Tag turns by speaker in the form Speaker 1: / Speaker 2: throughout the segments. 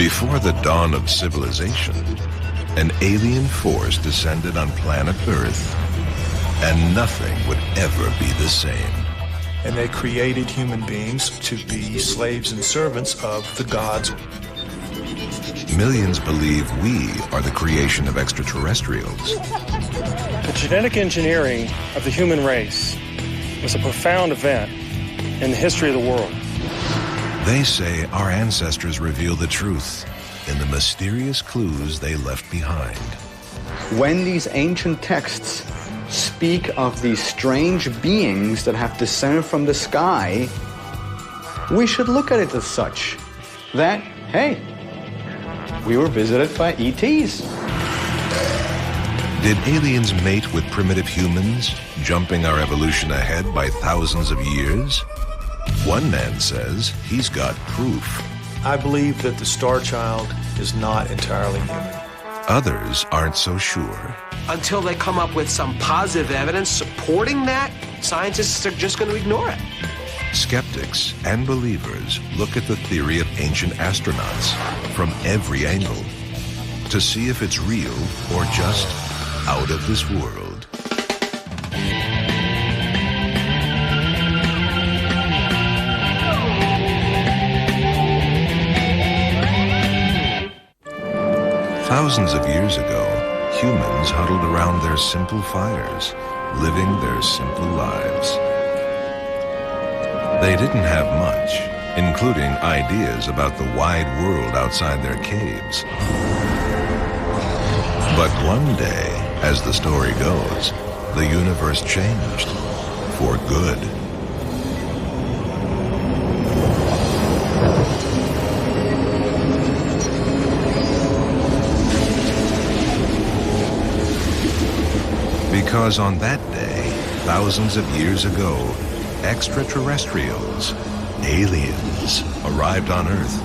Speaker 1: Before the dawn of civilization, an alien force descended on planet Earth, and nothing would ever be the same.
Speaker 2: And they created human beings to be slaves and servants of the gods.
Speaker 1: Millions believe we are the creation of extraterrestrials.
Speaker 3: The genetic engineering of the human race was a profound event in the history of the world.
Speaker 1: They say our ancestors reveal the truth in the mysterious clues they left behind.
Speaker 4: When these ancient texts speak of these strange beings that have descended from the sky, we should look at it as such, that, hey, we were visited by ETs.
Speaker 1: Did aliens mate with primitive humans, jumping our evolution ahead by thousands of years? One man says he's got proof.
Speaker 2: I believe that the Star Child is not entirely human.
Speaker 1: Others aren't so sure.
Speaker 5: Until they come up with some positive evidence supporting that, scientists are just going to ignore it.
Speaker 1: Skeptics and believers look at the theory of ancient astronauts from every angle to see if it's real or just out of this world. Thousands of years ago, humans huddled around their simple fires, living their simple lives. They didn't have much, including ideas about the wide world outside their caves. But one day, as the story goes, the universe changed for good. Because on that day, thousands of years ago, extraterrestrials, aliens, arrived on Earth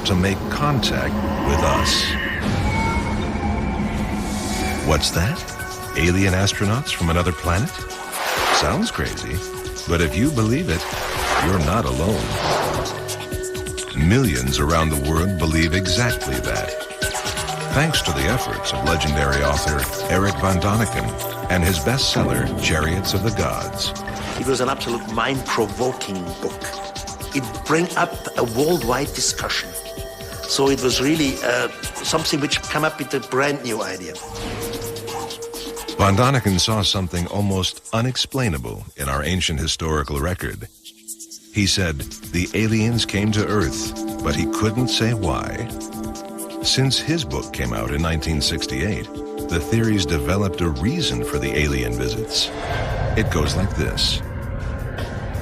Speaker 1: to make contact with us. What's that? Alien astronauts from another planet? Sounds crazy, but if you believe it, you're not alone. Millions around the world believe exactly that. Thanks to the efforts of legendary author Eric von Däniken and his bestseller, Chariots of the Gods.
Speaker 6: It was an absolute mind-provoking book. It brought up a worldwide discussion. So it was really something which came up with a brand new idea.
Speaker 1: Von Däniken saw something almost unexplainable in our ancient historical record. He said the aliens came to Earth, but he couldn't say why. Since his book came out in 1968, the theories developed a reason for the alien visits. It goes like this.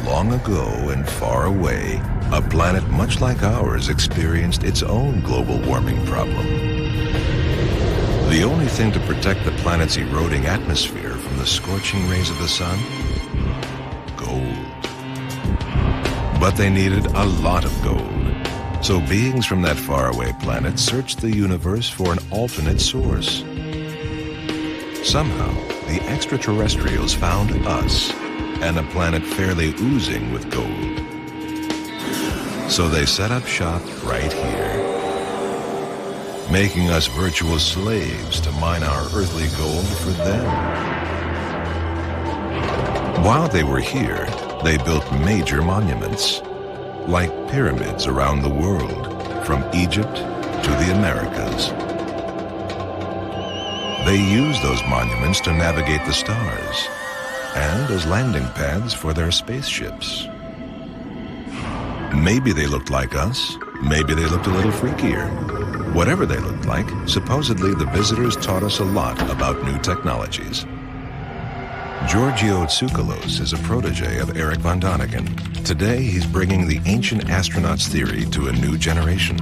Speaker 1: Long ago and far away, a planet much like ours experienced its own global warming problem. The only thing to protect the planet's eroding atmosphere from the scorching rays of the sun? Gold. But they needed a lot of gold. So beings from that faraway planet searched the universe for an alternate source. Somehow, the extraterrestrials found us and a planet fairly oozing with gold. So they set up shop right here, making us virtual slaves to mine our earthly gold for them. While they were here, they built major monuments, like pyramids around the world, from Egypt to the Americas. They used those monuments to navigate the stars and as landing pads for their spaceships. Maybe they looked like us, maybe they looked a little freakier. Whatever they looked like, supposedly the visitors taught us a lot about new technologies. Giorgio Tsoukalos is a protege of Eric von Däniken. Today, he's bringing the ancient astronauts theory to a new generation.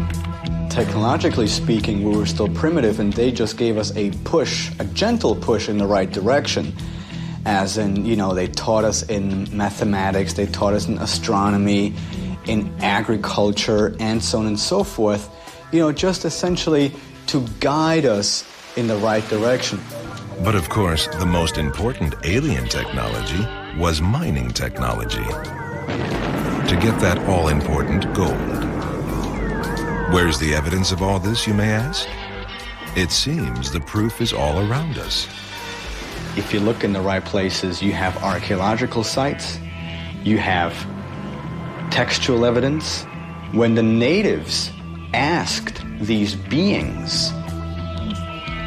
Speaker 4: Technologically speaking, we were still primitive, and they just gave us a push, a gentle push in the right direction. As in, they taught us in mathematics, they taught us in astronomy, in agriculture, and so on and so forth. Just essentially to guide us in the right direction.
Speaker 1: But of course, the most important alien technology was mining technology. To get that all-important gold. Where's the evidence of all this, you may ask? It seems the proof is all around us.
Speaker 4: If you look in the right places, you have archaeological sites, you have textual evidence. When the natives asked these beings,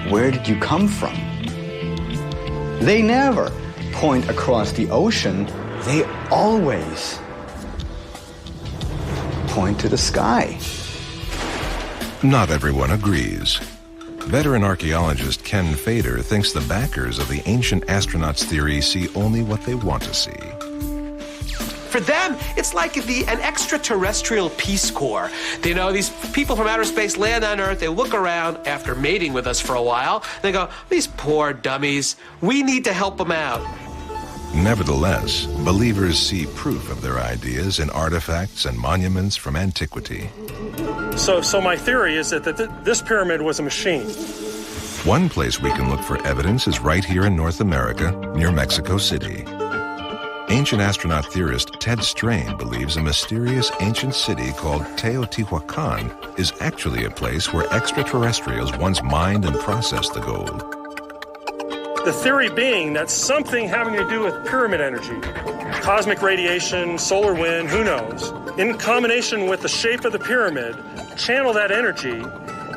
Speaker 4: where did you come from? They never point across the ocean. They always point to the sky.
Speaker 1: Not everyone agrees. Veteran archaeologist Ken Fader thinks the backers of the ancient astronauts theory see only what they want to see.
Speaker 5: For them, it's like an extraterrestrial Peace Corps. You know, these people from outer space land on Earth, they look around after mating with us for a while, they go, these poor dummies, we need to help them out.
Speaker 1: Nevertheless, believers see proof of their ideas in artifacts and monuments from antiquity.
Speaker 3: So my theory is that this pyramid was a machine.
Speaker 1: One place we can look for evidence is right here in North America, near Mexico City. Ancient astronaut theorist Ted Strain believes a mysterious ancient city called Teotihuacan is actually a place where extraterrestrials once mined and processed the gold.
Speaker 3: The theory being that something having to do with pyramid energy, cosmic radiation, solar wind, who knows, in combination with the shape of the pyramid, channeled that energy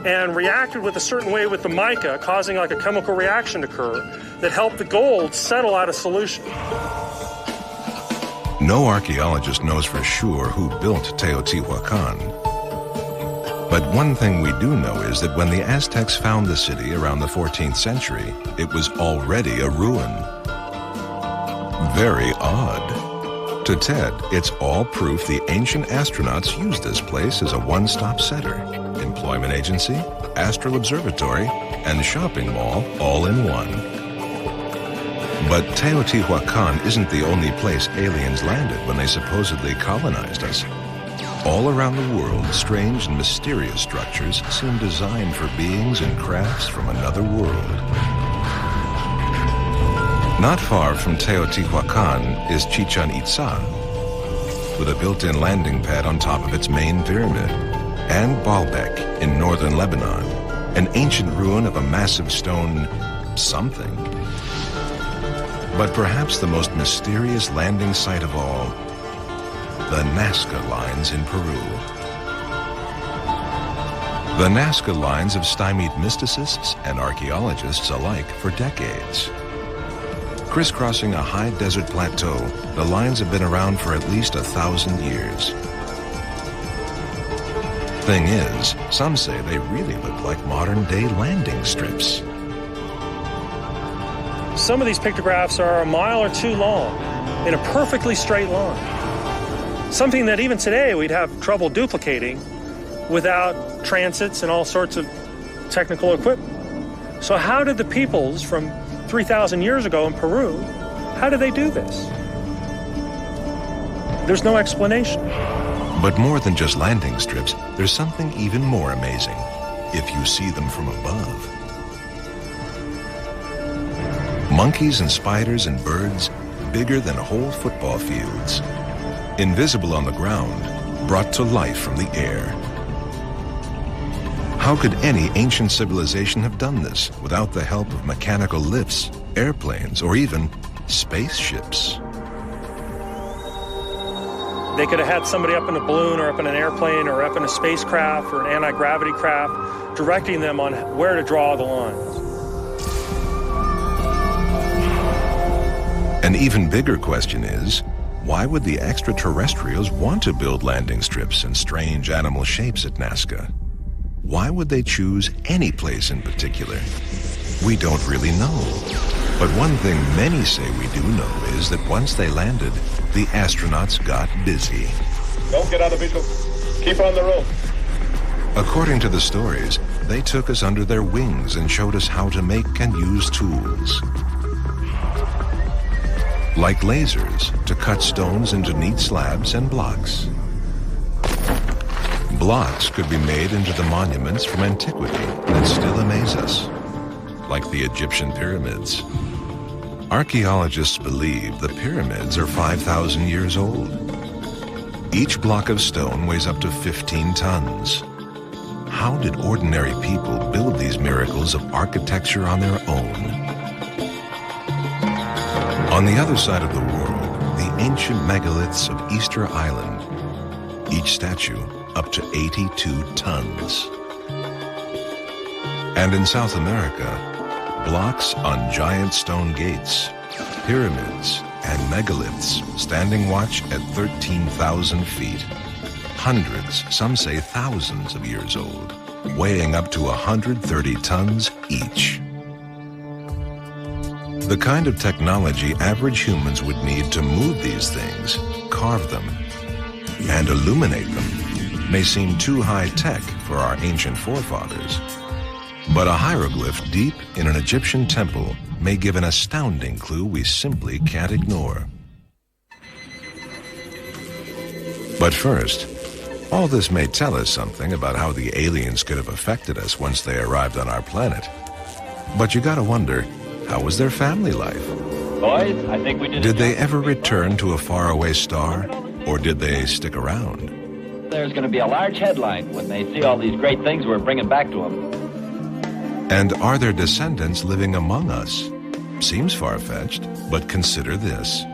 Speaker 3: and reacted with a certain way with the mica, causing like a chemical reaction to occur that helped the gold settle out of solution.
Speaker 1: No archaeologist knows for sure who built Teotihuacan. But one thing we do know is that when the Aztecs found the city around the 14th century, it was already a ruin. Very odd. To Ted, it's all proof the ancient astronauts used this place as a one-stop center, employment agency, astral observatory, and shopping mall all in one. But Teotihuacan isn't the only place aliens landed when they supposedly colonized us. All around the world, strange and mysterious structures seem designed for beings and crafts from another world. Not far from Teotihuacan is Chichen Itza, with a built-in landing pad on top of its main pyramid, and Baalbek in northern Lebanon, an ancient ruin of a massive stone something. But perhaps the most mysterious landing site of all, the Nazca Lines in Peru. The Nazca Lines have stymied mysticists and archaeologists alike for decades. Crisscrossing a high desert plateau, the lines have been around for at least 1,000 years. Thing is, some say they really look like modern-day landing strips.
Speaker 3: Some of these pictographs are a mile or two long in a perfectly straight line. Something that even today we'd have trouble duplicating without transits and all sorts of technical equipment. So how did the peoples from 3,000 years ago in Peru, how did they do this? There's no explanation.
Speaker 1: But more than just landing strips, there's something even more amazing if you see them from above. Monkeys and spiders and birds bigger than whole football fields. Invisible on the ground, brought to life from the air. How could any ancient civilization have done this without the help of mechanical lifts, airplanes, or even spaceships?
Speaker 3: They could have had somebody up in a balloon or up in an airplane or up in a spacecraft or an anti-gravity craft directing them on where to draw the lines.
Speaker 1: An even bigger question is, why would the extraterrestrials want to build landing strips and strange animal shapes at Nazca? Why would they choose any place in particular? We don't really know. But one thing many say we do know is that once they landed, the astronauts got busy.
Speaker 7: Don't get out of visual. Keep on the rope.
Speaker 1: According to the stories, they took us under their wings and showed us how to make and use tools. Like lasers, to cut stones into neat slabs and blocks. Blocks could be made into the monuments from antiquity that still amaze us, like the Egyptian pyramids. Archaeologists believe the pyramids are 5,000 years old. Each block of stone weighs up to 15 tons. how did ordinary people build these miracles of architecture on their own? On the other side of the world, the ancient megaliths of Easter Island, each statue up to 82 tons. And in South America, blocks on giant stone gates, pyramids, and megaliths standing watch at 13,000 feet. Hundreds, some say thousands of years old, weighing up to 130 tons each. The kind of technology average humans would need to move these things, carve them, and illuminate them may seem too high-tech for our ancient forefathers. But a hieroglyph deep in an Egyptian temple may give an astounding clue we simply can't ignore. But first, all this may tell us something about how the aliens could have affected us once they arrived on our planet. But you gotta wonder, how was their family life?
Speaker 8: Boys, I think we
Speaker 1: did they ever return to a faraway star, or did they stick around?
Speaker 8: There's going to be a large headline when they see all these great things we're bringing back to them.
Speaker 1: And are their descendants living among us? Seems far-fetched, but consider this.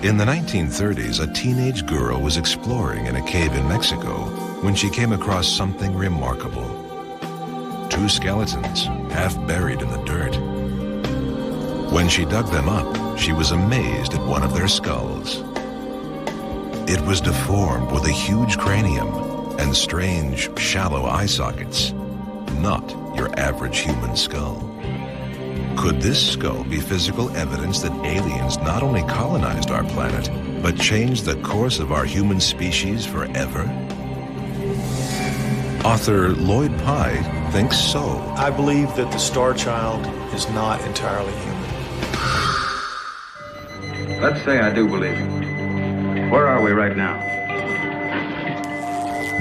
Speaker 1: In the 1930s, a teenage girl was exploring in a cave in Mexico when she came across something remarkable. 2 skeletons, half buried in the dirt. When she dug them up, she was amazed at one of their skulls. It was deformed with a huge cranium and strange, shallow eye sockets. Not your average human skull. Could this skull be physical evidence that aliens not only colonized our planet, but changed the course of our human species forever? Author Lloyd Pye thinks so.
Speaker 2: I believe that the Star Child is not entirely human.
Speaker 9: Let's say I do believe it. Where are we right now?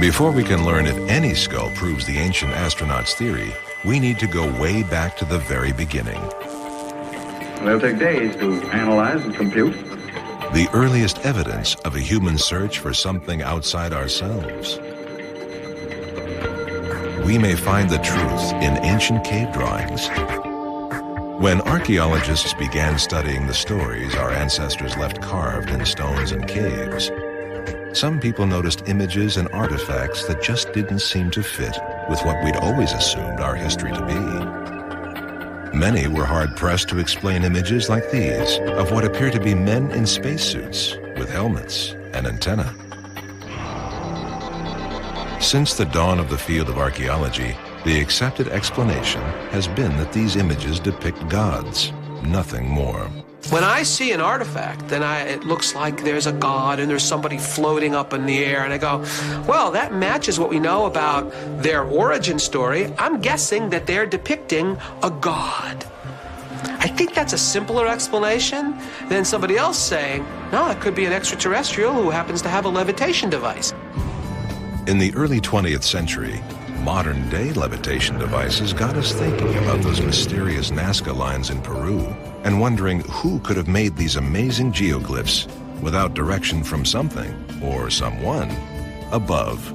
Speaker 1: Before we can learn if any skull proves the ancient astronauts' theory, we need to go way back to the very beginning.
Speaker 9: It'll take days to analyze and compute.
Speaker 1: The earliest evidence of a human search for something outside ourselves. We may find the truth in ancient cave drawings. When archaeologists began studying the stories our ancestors left carved in stones and caves, some people noticed images and artifacts that just didn't seem to fit with what we'd always assumed our history to be. Many were hard-pressed to explain images like these of what appear to be men in spacesuits with helmets and antennae. Since the dawn of the field of archaeology, the accepted explanation has been that these images depict gods, nothing more.
Speaker 5: When I see an artifact, then it looks like there's a god and there's somebody floating up in the air, and I go, well, that matches what we know about their origin story. I'm guessing that they're depicting a god. I think that's a simpler explanation than somebody else saying, no, it could be an extraterrestrial who happens to have a levitation device.
Speaker 1: In the early 20th century, modern-day levitation devices got us thinking about those mysterious Nazca lines in Peru and wondering who could have made these amazing geoglyphs without direction from something, or someone, above.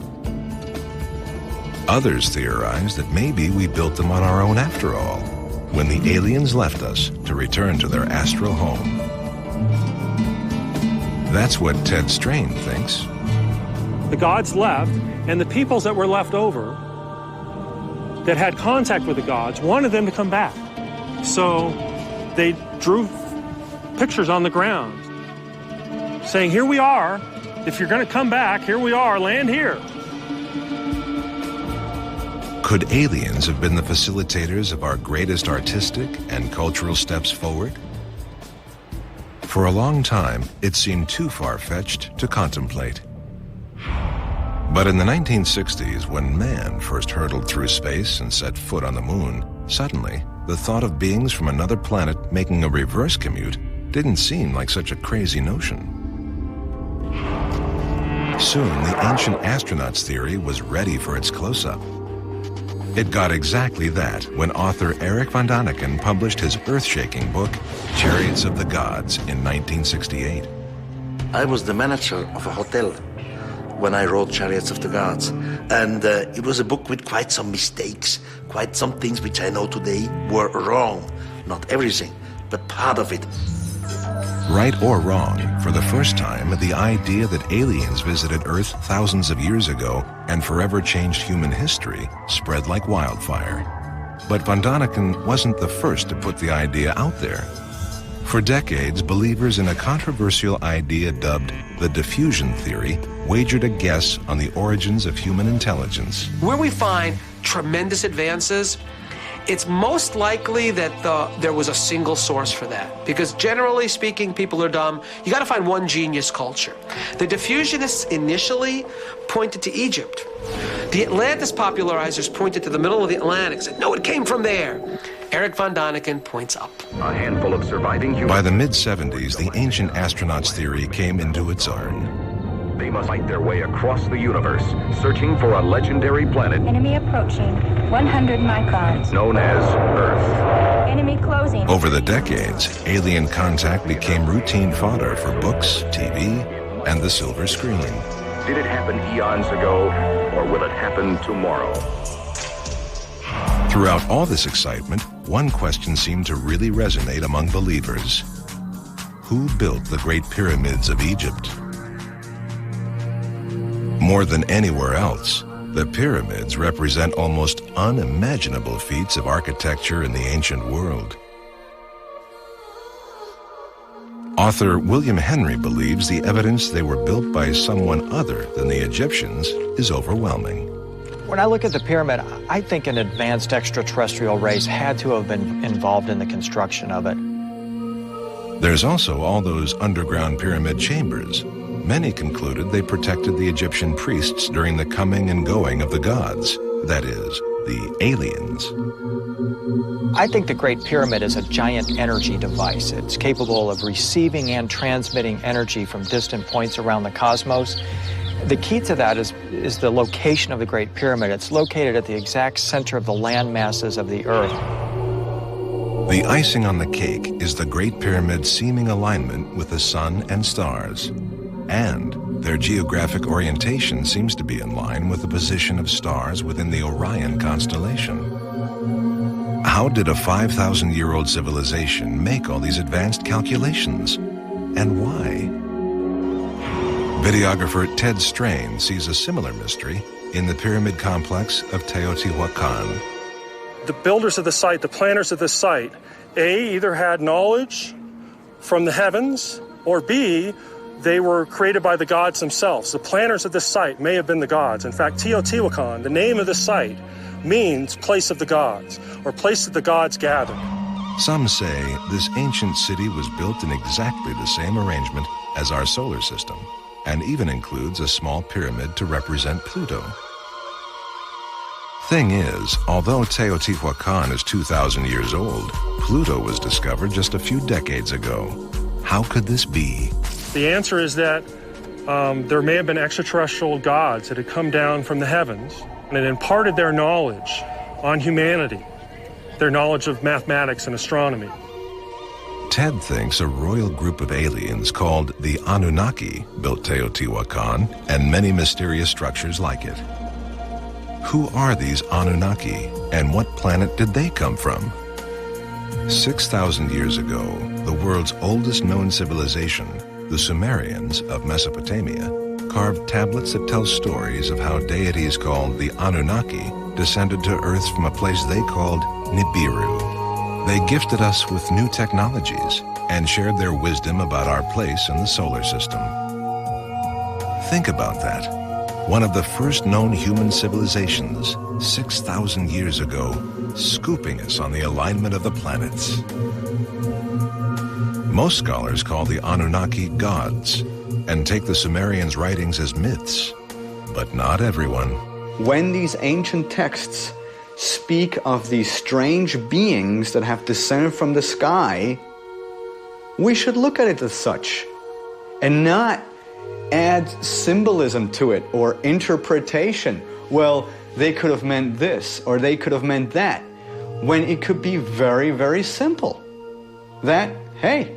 Speaker 1: Others theorize that maybe we built them on our own after all, when the aliens left us to return to their astral home. That's what Ted Strain thinks.
Speaker 3: The gods left, and the peoples that were left over that had contact with the gods wanted them to come back. So they drew pictures on the ground saying, here we are. If you're going to come back, here we are, land here.
Speaker 1: Could aliens have been the facilitators of our greatest artistic and cultural steps forward? For a long time, it seemed too far-fetched to contemplate. But in the 1960s, when man first hurtled through space and set foot on the moon, suddenly, the thought of beings from another planet making a reverse commute didn't seem like such a crazy notion. Soon, the ancient astronauts theory was ready for its close-up. It got exactly that when author Eric von Daniken published his earth-shaking book, Chariots of the Gods, in 1968.
Speaker 6: I was the manager of a hotel when I wrote Chariots of the Gods. And it was a book with quite some mistakes, quite some things which I know today were wrong. Not everything, but part of it.
Speaker 1: Right or wrong, for the first time, the idea that aliens visited Earth thousands of years ago and forever changed human history spread like wildfire. But Van Daniken wasn't the first to put the idea out there. For decades, believers in a controversial idea dubbed the diffusion theory wagered a guess on the origins of human intelligence.
Speaker 5: Where we find tremendous advances, it's most likely that there was a single source for that. Because generally speaking, people are dumb. You got to find one genius culture. The diffusionists initially pointed to Egypt. The Atlantis popularizers pointed to the middle of the Atlantic and said, no, it came from there. Eric Van Daniken points up.
Speaker 10: A handful of surviving humans.
Speaker 1: By the mid-70s, the ancient astronauts theory came into its own.
Speaker 10: They must fight their way across the universe, searching for a legendary planet.
Speaker 11: Enemy approaching, 100 microns.
Speaker 10: Known as Earth.
Speaker 11: Enemy closing.
Speaker 1: Over the decades, alien contact became routine fodder for books, TV, and the silver screen.
Speaker 10: Did it happen eons ago, or will it happen tomorrow?
Speaker 1: Throughout all this excitement, one question seemed to really resonate among believers. Who built the Great Pyramids of Egypt? More than anywhere else, the pyramids represent almost unimaginable feats of architecture in the ancient world. Author William Henry believes the evidence they were built by someone other than the Egyptians is overwhelming.
Speaker 12: When I look at the pyramid, I think an advanced extraterrestrial race had to have been involved in the construction of it.
Speaker 1: There's also all those underground pyramid chambers. Many concluded they protected the Egyptian priests during the coming and going of the gods, that is, the aliens.
Speaker 12: I think the Great Pyramid is a giant energy device. It's capable of receiving and transmitting energy from distant points around the cosmos. The key to that is the location of the Great Pyramid. It's located at the exact center of the land masses of the Earth.
Speaker 1: The icing on the cake is the Great Pyramid's seeming alignment with the sun and stars. And their geographic orientation seems to be in line with the position of stars within the Orion constellation. How did a 5,000-year-old civilization make all these advanced calculations? And why? Videographer Ted Strain sees a similar mystery in the pyramid complex of Teotihuacan.
Speaker 3: The builders of the site, the planners of this site, A, either had knowledge from the heavens, or B, they were created by the gods themselves. The planners of this site may have been the gods. In fact, Teotihuacan, the name of the site, means place of the gods, or place that the gods gathered.
Speaker 1: Some say this ancient city was built in exactly the same arrangement as our solar system, and even includes a small pyramid to represent Pluto. Thing is, although Teotihuacan is 2,000 years old, Pluto was discovered just a few decades ago. How could this be?
Speaker 3: The answer is that there may have been extraterrestrial gods that had come down from the heavens and had imparted their knowledge on humanity, their knowledge of mathematics and astronomy.
Speaker 1: Ted thinks a royal group of aliens called the Anunnaki built Teotihuacan and many mysterious structures like it. Who are these Anunnaki, and what planet did they come from? 6,000 years ago, the world's oldest known civilization, the Sumerians of Mesopotamia, carved tablets that tell stories of how deities called the Anunnaki descended to Earth from a place they called Nibiru. They gifted us with new technologies and shared their wisdom about our place in the solar system. Think about that. One of the first known human civilizations, 6,000 years ago, scooping us on the alignment of the planets. Most scholars call the Anunnaki gods and take the Sumerians' writings as myths, but not everyone.
Speaker 4: When these ancient texts speak of these strange beings that have descended from the sky, we should look at it as such and not add symbolism to it or interpretation. Well, they could have meant this or they could have meant that, when it could be very, very simple. That, hey,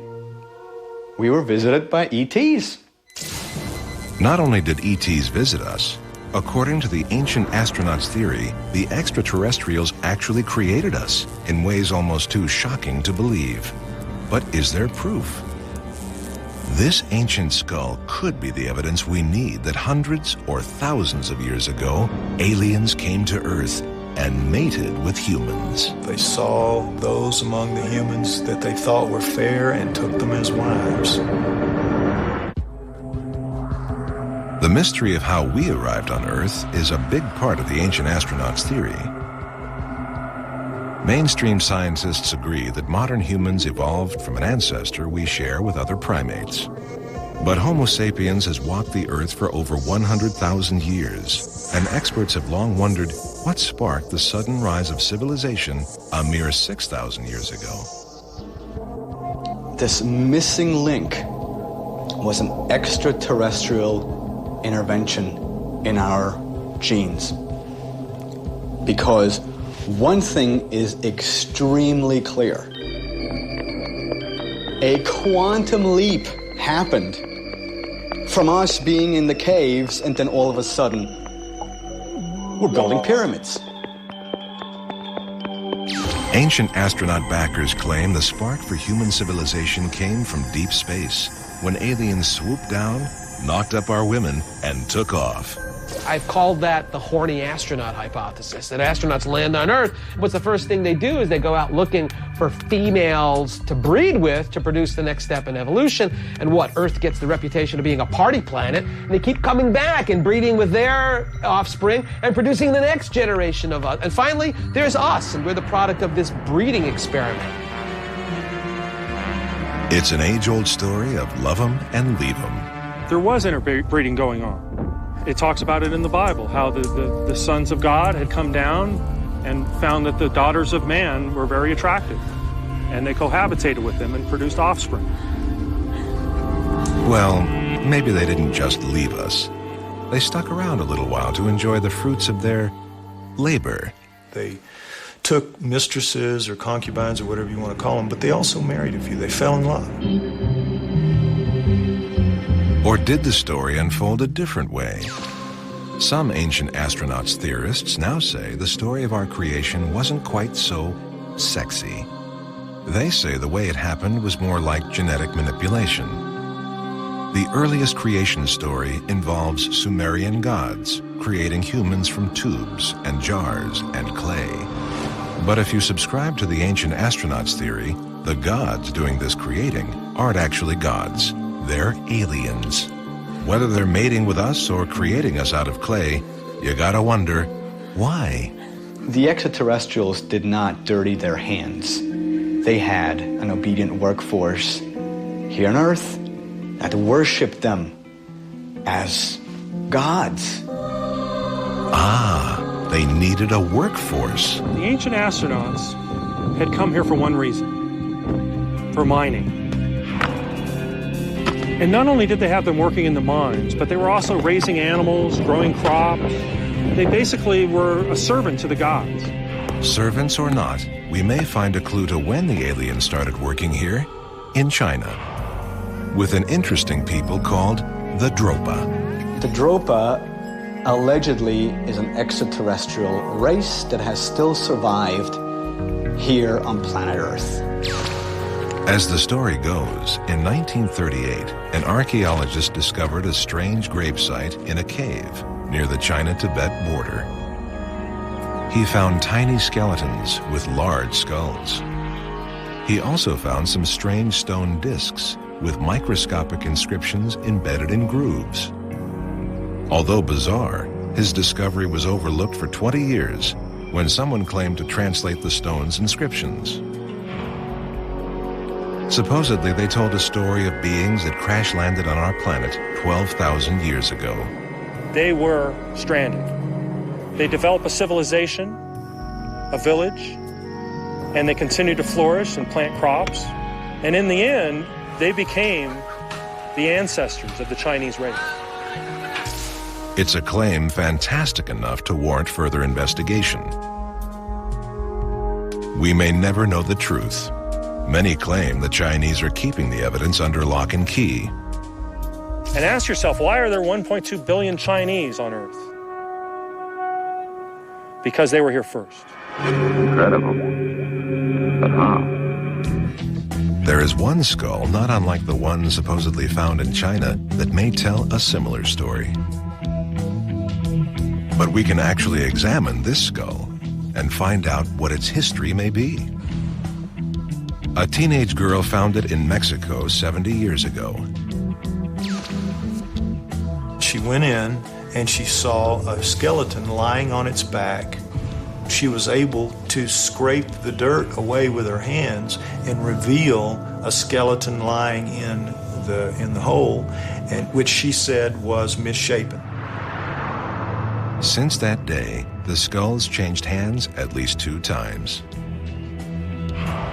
Speaker 4: we were visited by ETs.
Speaker 1: Not only did ETs visit us, according to the ancient astronauts' theory, the extraterrestrials actually created us in ways almost too shocking to believe. But is there proof? This ancient skull could be the evidence we need that hundreds or thousands of years ago, aliens came to Earth and mated with humans.
Speaker 2: They saw those among the humans that they thought were fair and took them as wives.
Speaker 1: The mystery of how we arrived on Earth is a big part of the ancient astronauts' theory. Mainstream scientists agree that modern humans evolved from an ancestor we share with other primates. But Homo sapiens has walked the Earth for over 100,000 years, and experts have long wondered what sparked the sudden rise of civilization a mere 6,000 years ago.
Speaker 4: This missing link was an extraterrestrial intervention in our genes. Because one thing is extremely clear. A quantum leap happened from us being in the caves, and then all of a sudden, we're building pyramids.
Speaker 1: Ancient astronaut backers claim the spark for human civilization came from deep space, when aliens swooped down, knocked up our women, and took off.
Speaker 5: I've called that the horny astronaut hypothesis, that astronauts land on Earth. What's the first thing they do is they go out looking for females to breed with to produce the next step in evolution. And what? Earth gets the reputation of being a party planet, and they keep coming back and breeding with their offspring and producing the next generation of us. And finally, there's us, and we're the product of this breeding experiment.
Speaker 1: It's an age-old story of love 'em and leave 'em.
Speaker 3: There was interbreeding going on. It talks about it in the Bible, how the sons of God had come down and found that the daughters of man were very attractive, and they cohabitated with them and produced offspring.
Speaker 1: Well, maybe they didn't just leave us. They stuck around a little while to enjoy the fruits of their labor.
Speaker 2: They took mistresses or concubines or whatever you want to call them, but they also married a few. They fell in love.
Speaker 1: Or did the story unfold a different way? Some ancient astronauts theorists now say the story of our creation wasn't quite so sexy. They say the way it happened was more like genetic manipulation. The earliest creation story involves Sumerian gods creating humans from tubes and jars and clay. But if you subscribe to the ancient astronauts theory, the gods doing this creating aren't actually gods. They're aliens. Whether they're mating with us or creating us out of clay, you gotta wonder, why?
Speaker 4: The extraterrestrials did not dirty their hands. They had an obedient workforce here on Earth that worshipped them as gods.
Speaker 1: Ah, they needed a workforce.
Speaker 3: The ancient astronauts had come here for one reason, for mining. And not only did they have them working in the mines, but they were also raising animals, growing crops. They basically were a servant to the gods.
Speaker 1: Servants or not, we may find a clue to when the aliens started working here in China, with an interesting people called the Dropa.
Speaker 4: The Dropa allegedly is an extraterrestrial race that has still survived here on planet Earth.
Speaker 1: As the story goes, in 1938, an archaeologist discovered a strange gravesite in a cave near the China-Tibet border. He found tiny skeletons with large skulls. He also found some strange stone discs with microscopic inscriptions embedded in grooves. Although bizarre, his discovery was overlooked for 20 years when someone claimed to translate the stone's inscriptions. Supposedly, they told a story of beings that crash-landed on our planet 12,000 years ago.
Speaker 3: They were stranded. They developed a civilization, a village, and they continued to flourish and plant crops. And in the end, they became the ancestors of the Chinese race.
Speaker 1: It's a claim fantastic enough to warrant further investigation. We may never know the truth. Many claim the Chinese are keeping the evidence under lock and key.
Speaker 3: And ask yourself, why are there 1.2 billion Chinese on Earth? Because they were here first.
Speaker 9: Incredible. But how?
Speaker 1: There is one skull not unlike the one supposedly found in China that may tell a similar story. But we can actually examine this skull and find out what its history may be. A teenage girl found it in Mexico 70 years ago.
Speaker 2: She went in and she saw a skeleton lying on its back. She was able to scrape the dirt away with her hands and reveal a skeleton lying in the hole, and which she said was misshapen.
Speaker 1: Since that day, the skulls changed hands at least 2 times.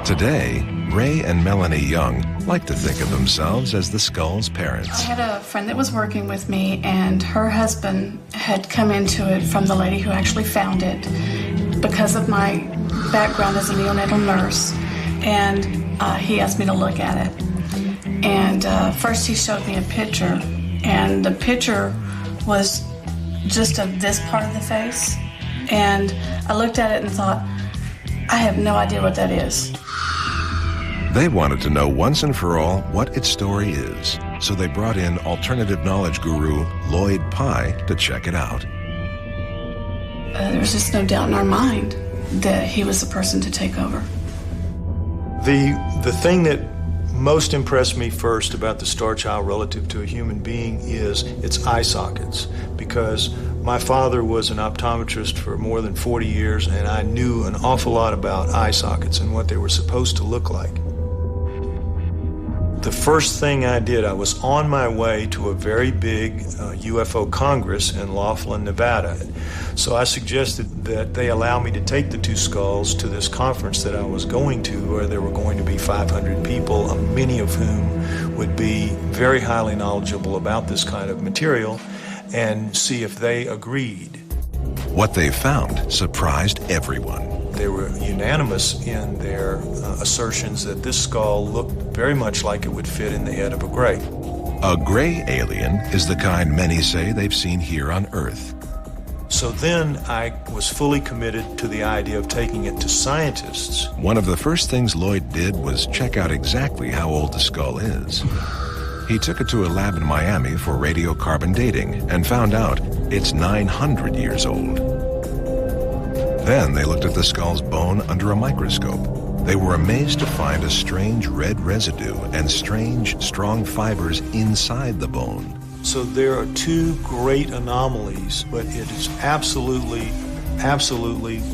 Speaker 1: Today, Ray and Melanie Young like to think of themselves as the skull's parents.
Speaker 13: I had a friend that was working with me, and her husband had come into it from the lady who actually found it because of my background as a neonatal nurse, and he asked me to look at it. And first he showed me a picture, and the picture was just of this part of the face, and I looked at it and thought, I have no idea what that is.
Speaker 1: They wanted to know once and for all what its story is, so they brought in alternative knowledge guru Lloyd Pye to check it out.
Speaker 13: There was just no doubt in our mind that he was the person to take over.
Speaker 2: The thing that most impressed me first about the star child relative to a human being is its eye sockets, because my father was an optometrist for more than 40 years, and I knew an awful lot about eye sockets and what they were supposed to look like. The first thing I did, I was on my way to a very big UFO Congress in Laughlin, Nevada. So I suggested that they allow me to take the 2 skulls to this conference that I was going to, where there were going to be 500 people, many of whom would be very highly knowledgeable about this kind of material, and see if they agreed.
Speaker 1: What they found surprised everyone.
Speaker 2: They were unanimous in their assertions that this skull looked very much like it would fit in the head of a gray.
Speaker 1: A gray alien is the kind many say they've seen here on Earth.
Speaker 2: So then I was fully committed to the idea of taking it to scientists.
Speaker 1: One of the first things Lloyd did was check out exactly how old the skull is. He took it to a lab in Miami for radiocarbon dating and found out it's 900 years old. Then they looked at the skull's bone under a microscope. They were amazed to find a strange red residue and strange, strong fibers inside the bone.
Speaker 2: So there are 2 great anomalies, but it is absolutely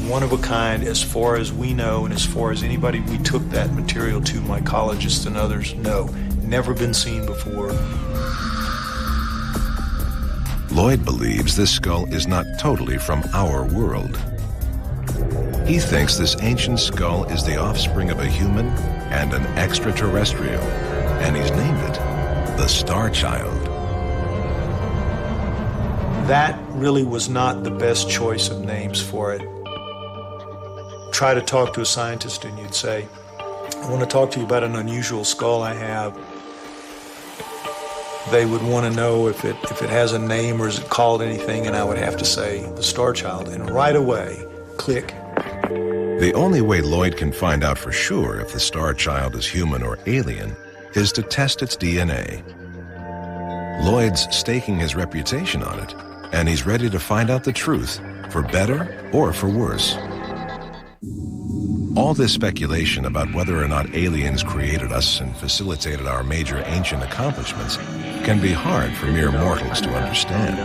Speaker 2: one of a kind as far as we know, and as far as anybody we took that material to, mycologists and others, know. Never been seen before.
Speaker 1: Lloyd believes this skull is not totally from our world. He thinks this ancient skull is the offspring of a human and an extraterrestrial, and he's named it the Star Child.
Speaker 2: That really was not the best choice of names for it. Try to talk to a scientist and you'd say, I want to talk to you about an unusual skull I have. They would want to know if it has a name or is it called anything, and I would have to say the Star Child, and right away, click.
Speaker 1: The only way Lloyd can find out for sure if the Star Child is human or alien is to test its DNA. Lloyd's staking his reputation on it, and he's ready to find out the truth, for better or for worse. All this speculation about whether or not aliens created us and facilitated our major ancient accomplishments can be hard for mere mortals to understand.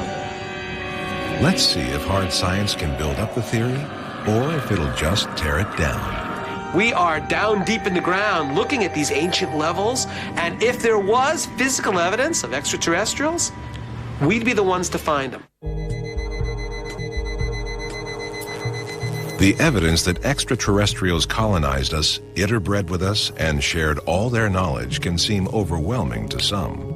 Speaker 1: Let's see if hard science can build up the theory, or if it'll just tear it down.
Speaker 5: We are down deep in the ground looking at these ancient levels, and if there was physical evidence of extraterrestrials, we'd be the ones to find them.
Speaker 1: The evidence that extraterrestrials colonized us, interbred with us, and shared all their knowledge can seem overwhelming to some.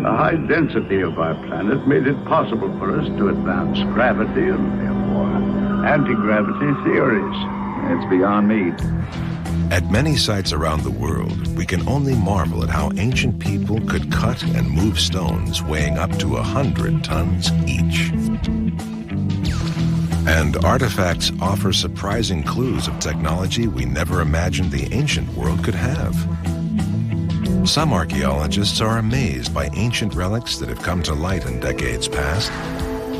Speaker 9: The high density of our planet made it possible for us to advance gravity and therefore anti-gravity theories. It's beyond me.
Speaker 1: At many sites around the world, we can only marvel at how ancient people could cut and move stones weighing up to 100 tons each. And artifacts offer surprising clues of technology we never imagined the ancient world could have. Some archaeologists are amazed by ancient relics that have come to light in decades past.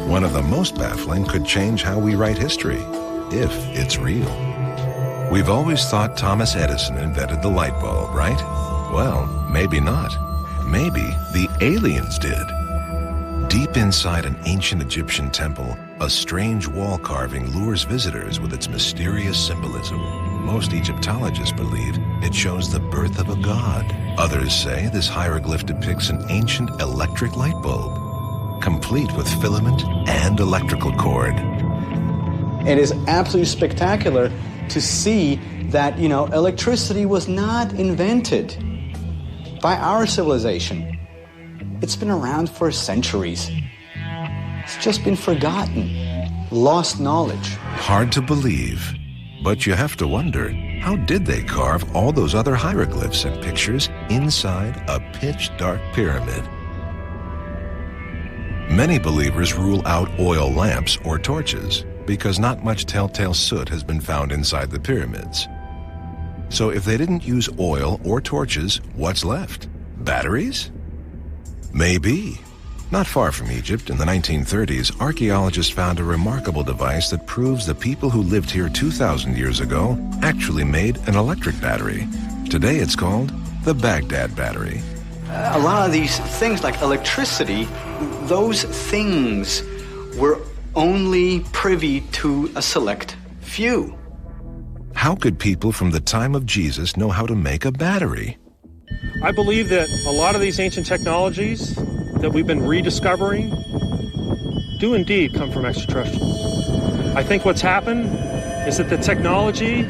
Speaker 1: One of the most baffling could change how we write history, if it's real. We've always thought Thomas Edison invented the light bulb, right? Well, maybe not. Maybe the aliens did. Deep inside an ancient Egyptian temple, a strange wall carving lures visitors with its mysterious symbolism. Most Egyptologists believe it shows the birth of a god. Others say this hieroglyph depicts an ancient electric light bulb, complete with filament and electrical cord.
Speaker 4: It is absolutely spectacular to see that, electricity was not invented by our civilization. It's been around for centuries. It's just been forgotten, lost knowledge.
Speaker 1: Hard to believe, but you have to wonder, how did they carve all those other hieroglyphs and pictures inside a pitch-dark pyramid? Many believers rule out oil lamps or torches, because not much telltale soot has been found inside the pyramids. So if they didn't use oil or torches, what's left? Batteries? Maybe. Not far from Egypt, in the 1930s, archaeologists found a remarkable device that proves the people who lived here 2,000 years ago actually made an electric battery. Today it's called the Baghdad battery.
Speaker 4: A lot of these things like electricity, those things were only privy to a select few.
Speaker 1: How could people from the time of Jesus know how to make a battery?
Speaker 3: I believe that a lot of these ancient technologies that we've been rediscovering do indeed come from extraterrestrials. I think what's happened is that the technology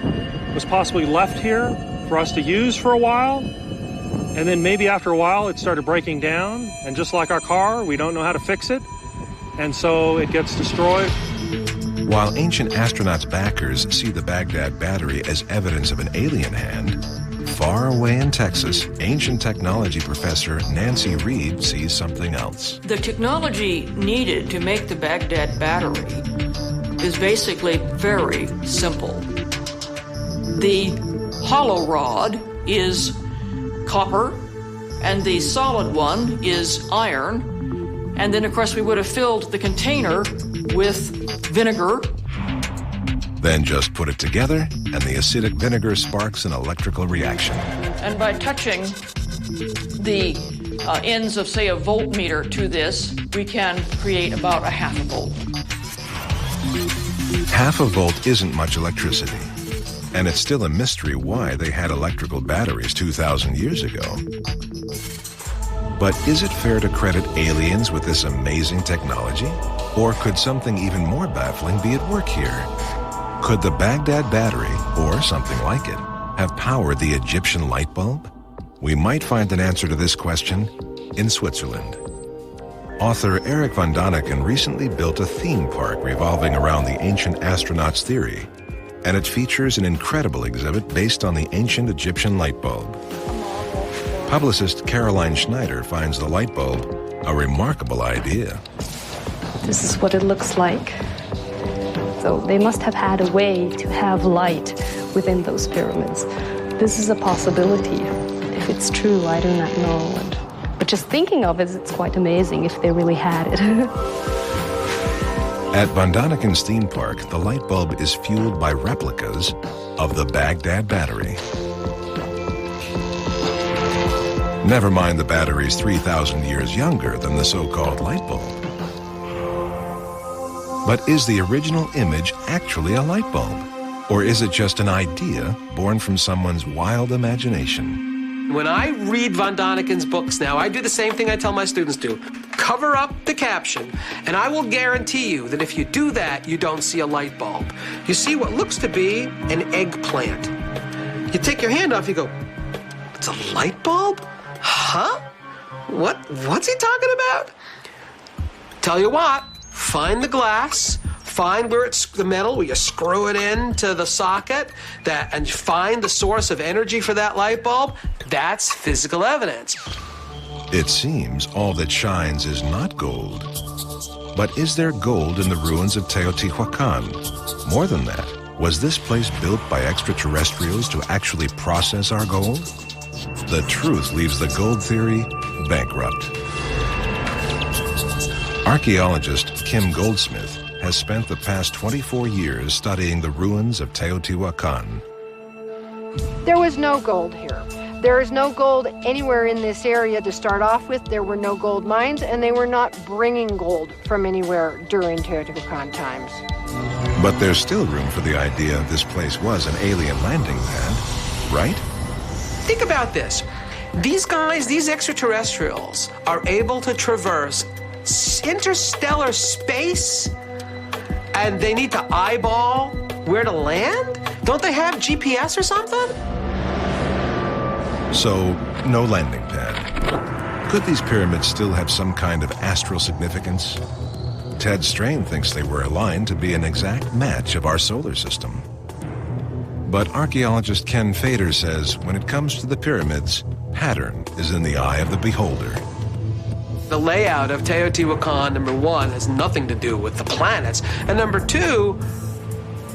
Speaker 3: was possibly left here for us to use for a while, and then maybe after a while it started breaking down, and just like our car, we don't know how to fix it, and so it gets destroyed.
Speaker 1: While ancient astronauts' backers see the Baghdad battery as evidence of an alien hand, far away in Texas, ancient technology professor Nancy Reed sees something else.
Speaker 14: The technology needed to make the Baghdad battery is basically very simple. The hollow rod is copper, and the solid one is iron. And then, of course, we would have filled the container with vinegar.
Speaker 1: Then just put it together, and the acidic vinegar sparks an electrical reaction.
Speaker 14: And by touching the ends of, say, a voltmeter to this, we can create about a half a volt.
Speaker 1: Half a volt isn't much electricity, and it's still a mystery why they had electrical batteries 2,000 years ago. But is it fair to credit aliens with this amazing technology? Or could something even more baffling be at work here? Could the Baghdad battery, or something like it, have powered the Egyptian light bulb? We might find an answer to this question in Switzerland. Author Eric von Daniken recently built a theme park revolving around the ancient astronauts' theory, and it features an incredible exhibit based on the ancient Egyptian light bulb. Publicist Caroline Schneider finds the light bulb a remarkable idea.
Speaker 15: This is what it looks like. So they must have had a way to have light within those pyramids. This is a possibility. If it's true, I do not know. But just thinking of it, it's quite amazing if they really had it.
Speaker 1: At von Daniken's theme park, the light bulb is fueled by replicas of the Baghdad battery. Never mind the battery's 3,000 years younger than the so-called light bulb. But is the original image actually a light bulb? Or is it just an idea born from someone's wild imagination?
Speaker 5: When I read von Daniken's books now, I do the same thing I tell my students to. Cover up the caption, and I will guarantee you that if you do that, you don't see a light bulb. You see what looks to be an eggplant. You take your hand off, you go, it's a light bulb? Huh? What's he talking about? Tell you what, find the glass, find where it's the metal, where you screw it into the socket, and find the source of energy for that light bulb, that's physical evidence.
Speaker 1: It seems all that shines is not gold. But is there gold in the ruins of Teotihuacan? More than that, was this place built by extraterrestrials to actually process our gold? The truth leaves the gold theory bankrupt. Archaeologist Kim Goldsmith has spent the past 24 years studying the ruins of Teotihuacan.
Speaker 16: There was no gold here. There is no gold anywhere in this area to start off with. There were no gold mines, and they were not bringing gold from anywhere during Teotihuacan times.
Speaker 1: But there's still room for the idea this place was an alien landing pad, right?
Speaker 5: Think about this. These guys, these extraterrestrials, are able to traverse interstellar space, and they need to eyeball where to land? Don't they have GPS or something?
Speaker 1: So, no landing pad. Could these pyramids still have some kind of astral significance? Ted Strain thinks they were aligned to be an exact match of our solar system. But archaeologist Ken Fader says when it comes to the pyramids, pattern is in the eye of the beholder.
Speaker 5: The layout of Teotihuacan, number one, has nothing to do with the planets. And number two,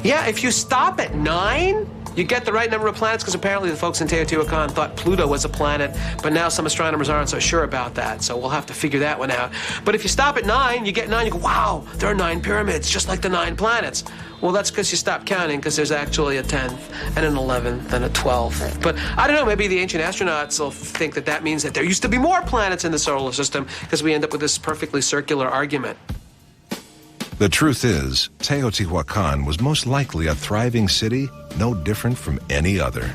Speaker 5: yeah, if you stop at 9, you get the right number of planets, because apparently the folks in Teotihuacan thought Pluto was a planet, but now some astronomers aren't so sure about that, so we'll have to figure that one out. But if you stop at 9, you get 9, you go, wow, there are 9 pyramids, just like the 9 planets. Well, that's because you stopped counting, because there's actually a 10th and an 11th and a 12th. But I don't know, maybe the ancient astronauts will think that that means that there used to be more planets in the solar system, because we end up with this perfectly circular argument.
Speaker 1: The truth is, Teotihuacan was most likely a thriving city, no different from any other.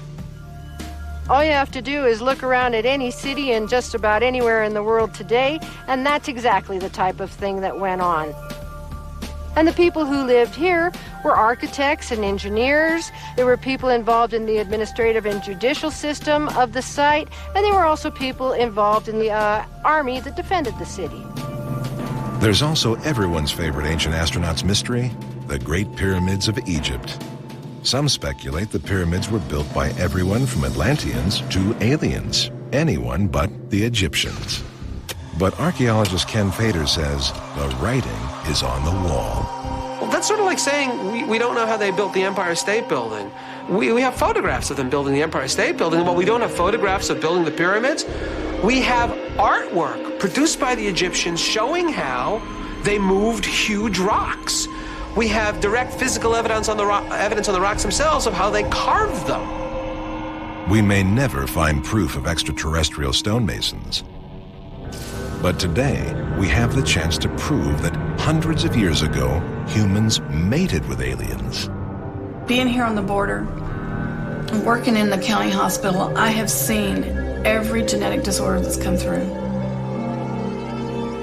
Speaker 16: All you have to do is look around at any city and just about anywhere in the world today, and that's exactly the type of thing that went on. And the people who lived here were architects and engineers. There were people involved in the administrative and judicial system of the site, and there were also people involved in the army that defended the city.
Speaker 1: There's also everyone's favorite ancient astronauts mystery, the Great Pyramids of Egypt. Some speculate the pyramids were built by everyone from Atlanteans to aliens, anyone but the Egyptians. But archaeologist Ken Fader says the writing is on the wall.
Speaker 5: Well, that's sort of like saying we don't know how they built the Empire State Building. We have photographs of them building the Empire State Building, but we don't have photographs of building the pyramids. We have artwork produced by the Egyptians showing how they moved huge rocks. We have direct physical evidence on the rocks themselves of how they carved them.
Speaker 1: We may never find proof of extraterrestrial stonemasons. But today, we have the chance to prove that hundreds of years ago, humans mated with aliens.
Speaker 13: Being here on the border, and working in the county hospital, I have seen every genetic disorder that's come through.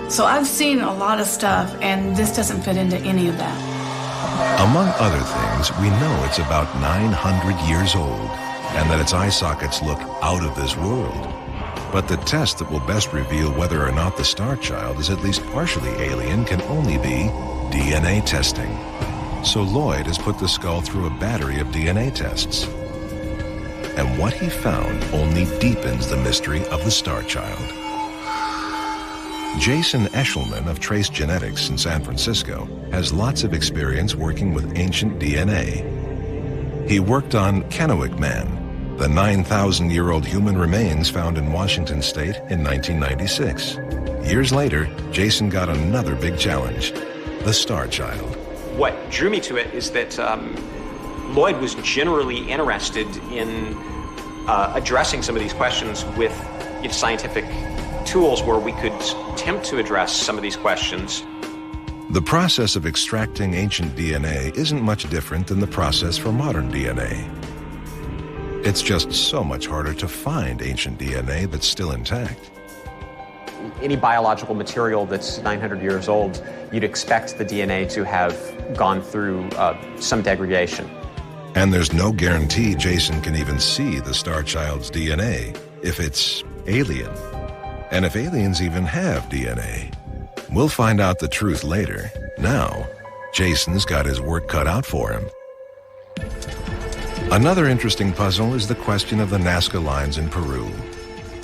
Speaker 13: So I've seen a lot of stuff, and this doesn't fit into any of that.
Speaker 1: Among other things, we know it's about 900 years old, and that its eye sockets look out of this world. But the test that will best reveal whether or not the star child is at least partially alien can only be DNA testing. So Lloyd has put the skull through a battery of DNA tests. And what he found only deepens the mystery of the star child. Jason Eshelman of Trace Genetics in San Francisco has lots of experience working with ancient DNA. He worked on Kennewick Man, the 9,000-year-old human remains found in Washington state in 1996. Years later, Jason got another big challenge, the star child.
Speaker 17: What drew me to it is that Lloyd was generally interested in addressing some of these questions with scientific tools where we could attempt to address some of these questions.
Speaker 1: The process of extracting ancient DNA isn't much different than the process for modern DNA. It's just so much harder to find ancient DNA that's still intact.
Speaker 17: Any biological material that's 900 years old, you'd expect the DNA to have gone through some degradation.
Speaker 1: And there's no guarantee Jason can even see the star child's DNA if it's alien. And if aliens even have DNA. We'll find out the truth later. Now, Jason's got his work cut out for him. Another interesting puzzle is the question of the Nazca lines in Peru.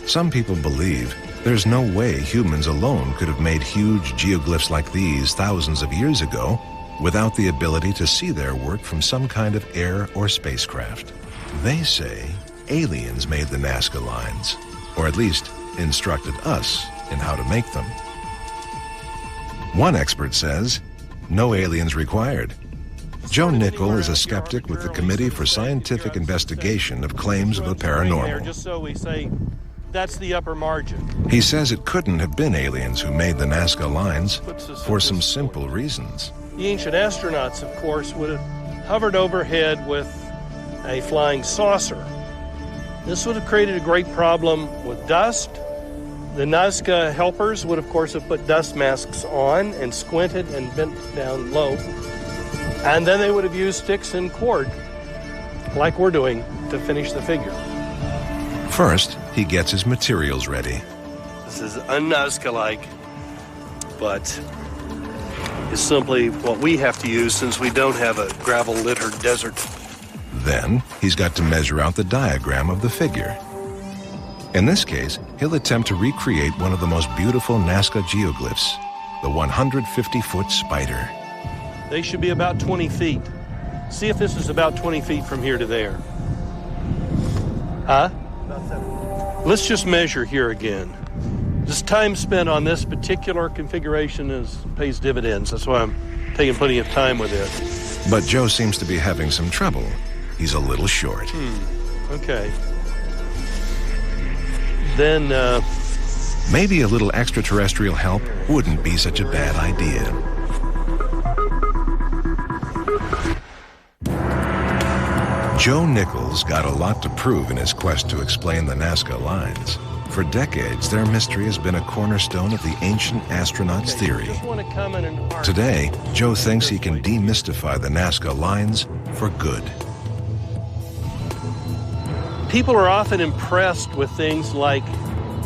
Speaker 1: Some people believe there's no way humans alone could have made huge geoglyphs like these thousands of years ago without the ability to see their work from some kind of air or spacecraft. They say aliens made the Nazca lines, or at least instructed us in how to make them. One expert says, no aliens required. Joe Nickel is a skeptic with the Committee for Scientific Investigation of Claims of the Paranormal.
Speaker 18: Just so we say, that's the upper margin.
Speaker 1: He says it couldn't have been aliens who made the Nazca lines for some simple reasons.
Speaker 18: The ancient astronauts, of course, would have hovered overhead with a flying saucer. This would have created a great problem with dust. The Nazca helpers would, of course, have put dust masks on and squinted and bent down low. And then they would have used sticks and cord, like we're doing, to finish the figure.
Speaker 1: First, he gets his materials ready.
Speaker 18: This is un-Nazca-like, but it's simply what we have to use since we don't have a gravel-littered desert.
Speaker 1: Then, he's got to measure out the diagram of the figure. In this case, he'll attempt to recreate one of the most beautiful Nazca geoglyphs, the 150-foot spider.
Speaker 18: They should be about 20 feet. See if this is about 20 feet from here to there. Huh? Let's just measure here again. This time spent on this particular configuration pays dividends. That's why I'm taking plenty of time with it.
Speaker 1: But Joe seems to be having some trouble. He's a little short.
Speaker 18: Okay. Then,
Speaker 1: maybe a little extraterrestrial help wouldn't be such a bad idea. Joe Nichols got a lot to prove in his quest to explain the Nazca lines. For decades, their mystery has been a cornerstone of the ancient astronauts' theory. Today, Joe thinks he can demystify the Nazca lines for good.
Speaker 18: People are often impressed with things like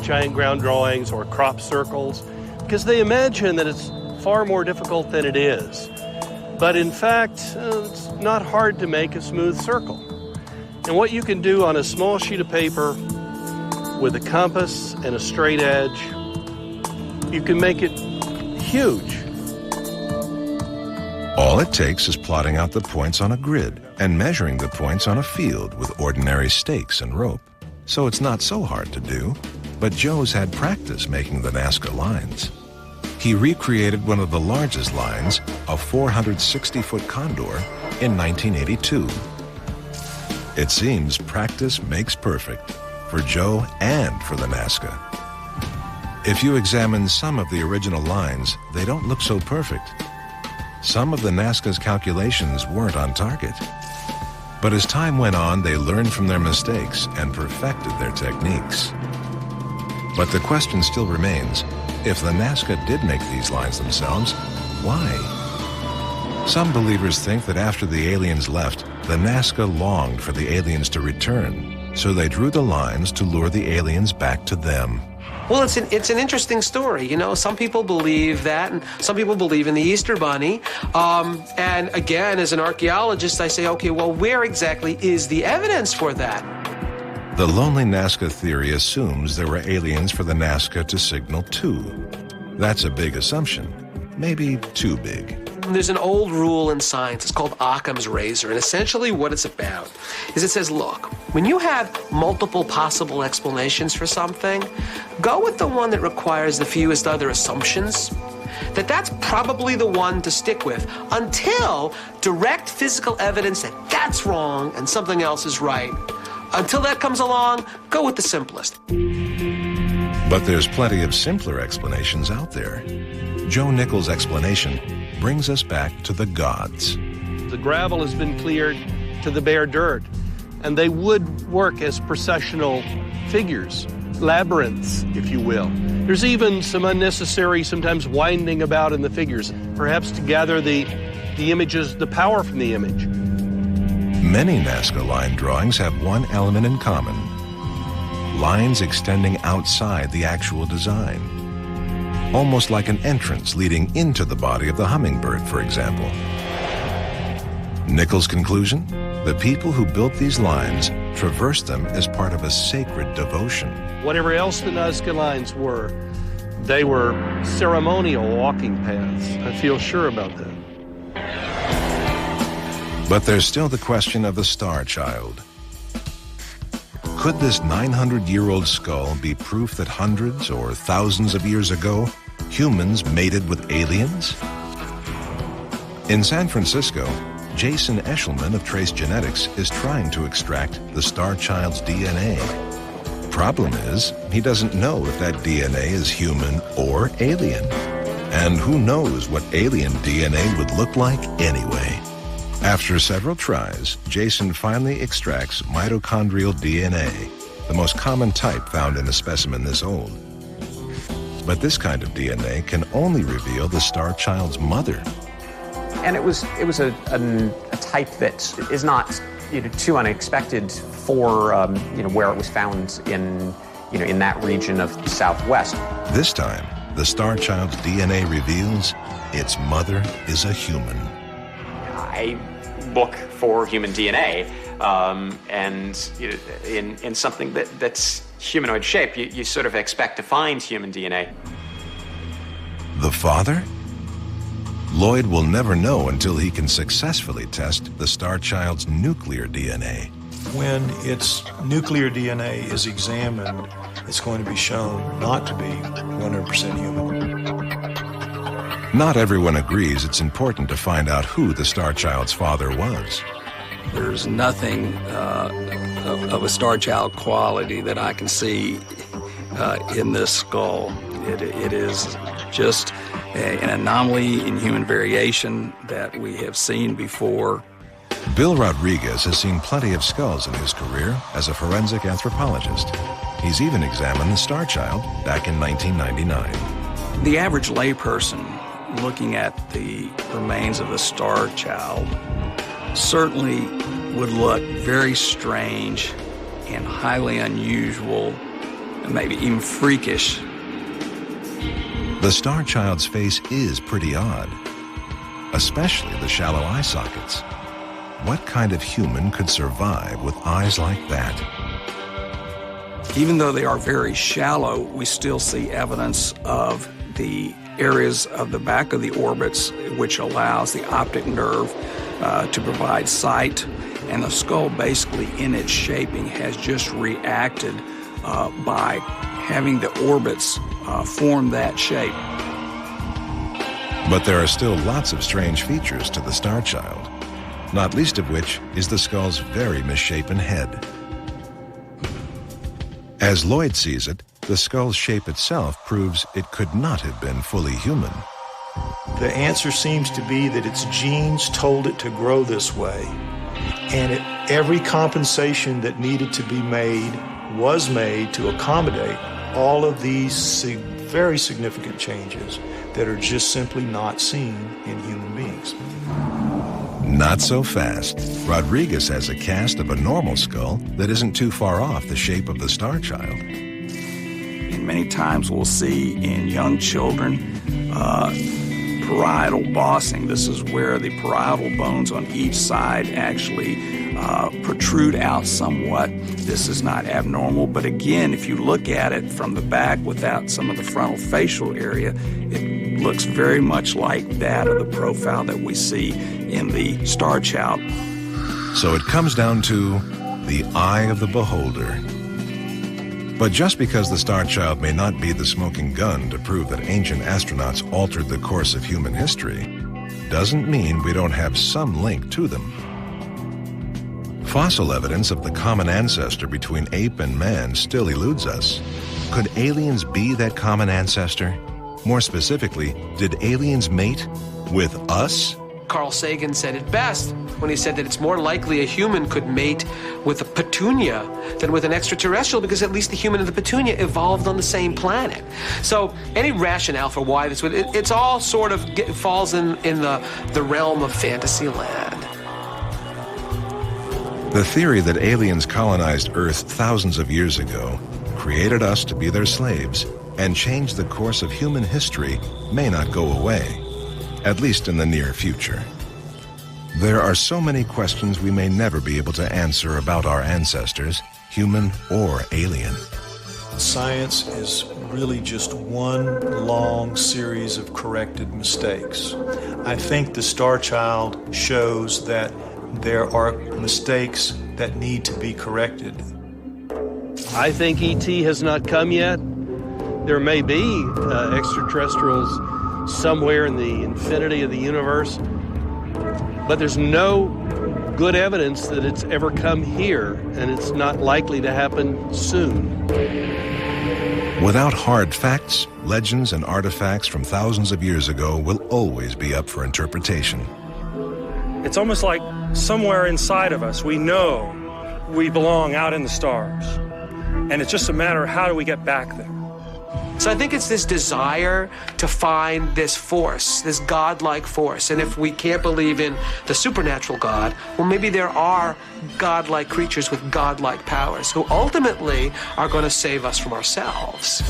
Speaker 18: giant ground drawings or crop circles because they imagine that it's far more difficult than it is. But in fact, it's not hard to make a smooth circle. And what you can do on a small sheet of paper with a compass and a straight edge, you can make it huge.
Speaker 1: All it takes is plotting out the points on a grid and measuring the points on a field with ordinary stakes and rope. So it's not so hard to do, but Joe's had practice making the Nazca lines. He recreated one of the largest lines, a 460-foot condor, in 1982. It seems practice makes perfect for Joe and for the Nazca. If you examine some of the original lines, they don't look so perfect. Some of the Nazca's calculations weren't on target. But as time went on, they learned from their mistakes and perfected their techniques. But the question still remains, if the Nazca did make these lines themselves, why? Some believers think that after the aliens left, the Nazca longed for the aliens to return, so they drew the lines to lure the aliens back to them.
Speaker 5: Well, it's an interesting story. You know, some people believe that, and some people believe in the Easter Bunny. And again, as an archaeologist, I say, okay, well, where exactly is the evidence for that?
Speaker 1: The Lonely Nazca theory assumes there were aliens for the Nazca to signal to. That's a big assumption, maybe too big.
Speaker 5: There's an old rule in science, it's called Occam's razor, and essentially what it's about is it says, look, when you have multiple possible explanations for something, go with the one that requires the fewest other assumptions. That's probably the one to stick with until direct physical evidence that that's wrong and something else is right. Until that comes along, go with the simplest.
Speaker 1: But there's plenty of simpler explanations out there. Joe Nichols' explanation brings us back to the gods.
Speaker 18: The gravel has been cleared to the bare dirt, and they would work as processional figures, labyrinths, if you will. There's even some unnecessary, sometimes winding about in the figures, perhaps to gather the images, the power from the image.
Speaker 1: Many Nazca line drawings have one element in common: lines extending outside the actual design. almost like an entrance leading into the body of the hummingbird, for example. Nichols' conclusion? The people who built these lines traversed them as part of a sacred devotion.
Speaker 18: Whatever else the Nazca lines were, they were ceremonial walking paths. I feel sure about that.
Speaker 1: But there's still the question of the Star Child. Could this 900-year-old skull be proof that hundreds or thousands of years ago, humans mated with aliens? In San Francisco, Jason Eshelman of Trace Genetics is trying to extract the Star Child's DNA. Problem is, he doesn't know if that DNA is human or alien. And who knows what alien DNA would look like anyway. After several tries, Jason finally extracts mitochondrial DNA, the most common type found in a specimen this old. But this kind of DNA can only reveal the Star Child's mother.
Speaker 17: And it was a type that is not too unexpected for where it was found in that region of the Southwest.
Speaker 1: This time, the Star Child's DNA reveals its mother is a human.
Speaker 17: I look for human DNA, and in something that's humanoid shape, you sort of expect to find human DNA.
Speaker 1: The father? Lloyd will never know until he can successfully test the Star Child's nuclear DNA.
Speaker 2: When its nuclear DNA is examined, it's going to be shown not to be 100% human.
Speaker 1: Not everyone agrees it's important to find out who the Star Child's father was.
Speaker 19: There's nothing of a Star Child quality that I can see in this skull. It is just an anomaly in human variation that we have seen before.
Speaker 1: Bill Rodriguez has seen plenty of skulls in his career as a forensic anthropologist. He's even examined the Star Child back in 1999.
Speaker 19: The average layperson looking at the remains of the Star Child certainly would look very strange and highly unusual, and maybe even freakish.
Speaker 1: The Star Child's face is pretty odd, especially the shallow eye sockets. What kind of human could survive with eyes like that?
Speaker 19: Even though they are very shallow, we still see evidence of the areas of the back of the orbits, which allows the optic nerve to provide sight, and the skull basically in its shaping has just reacted by having the orbits form that shape.
Speaker 1: But there are still lots of strange features to the Star Child, not least of which is the skull's very misshapen head. As Lloyd sees it, the skull's shape itself proves it could not have been fully human.
Speaker 2: The answer seems to be that its genes told it to grow this way, and every compensation that needed to be made was made to accommodate all of these very significant changes that are just simply not seen in human beings.
Speaker 1: Not so fast. Rodriguez has a cast of a normal skull that isn't too far off the shape of the Star Child.
Speaker 19: And many times we'll see in young children parietal bossing. This is where the parietal bones on each side actually protrude out somewhat. This is not abnormal, but again, if you look at it from the back without some of the frontal facial area, it looks very much like that of the profile that we see in the Star Child.
Speaker 1: So it comes down to the eye of the beholder. But just because the Star Child may not be the smoking gun to prove that ancient astronauts altered the course of human history, doesn't mean we don't have some link to them. Fossil evidence of the common ancestor between ape and man still eludes us. Could aliens be that common ancestor? More specifically, did aliens mate with us?
Speaker 5: Carl Sagan said it best when he said that it's more likely a human could mate with a petunia than with an extraterrestrial, because at least the human and the petunia evolved on the same planet. So any rationale for why this would, it's all sort of falls in the realm of fantasy land.
Speaker 1: The theory that aliens colonized Earth thousands of years ago, created us to be their slaves, and change the course of human history may not go away, at least in the near future. There are so many questions we may never be able to answer about our ancestors, human or alien.
Speaker 2: Science is really just one long series of corrected mistakes. I think the Star Child shows that there are mistakes that need to be corrected.
Speaker 18: I think E.T. has not come yet. There may be extraterrestrials somewhere in the infinity of the universe, but there's no good evidence that it's ever come here, and it's not likely to happen soon.
Speaker 1: Without hard facts, legends and artifacts from thousands of years ago will always be up for interpretation.
Speaker 3: It's almost like somewhere inside of us, we know we belong out in the stars. And it's just a matter of how do we get back there.
Speaker 5: So I think it's this desire to find this force, this godlike force. And if we can't believe in the supernatural God, well, maybe there are godlike creatures with godlike powers who ultimately are going to save us from ourselves.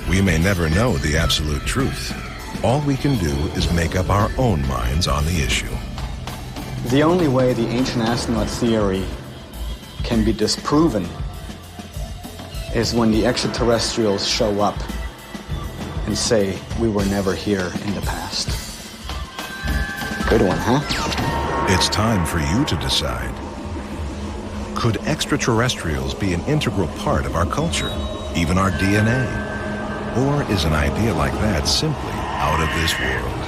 Speaker 1: We may never know the absolute truth. All we can do is make up our own minds on the issue.
Speaker 4: The only way the ancient astronaut theory can be disproven is when the extraterrestrials show up and say, we were never here in the past. Good one, huh?
Speaker 1: It's time for you to decide. Could extraterrestrials be an integral part of our culture, even our DNA? Or is an idea like that simply out of this world?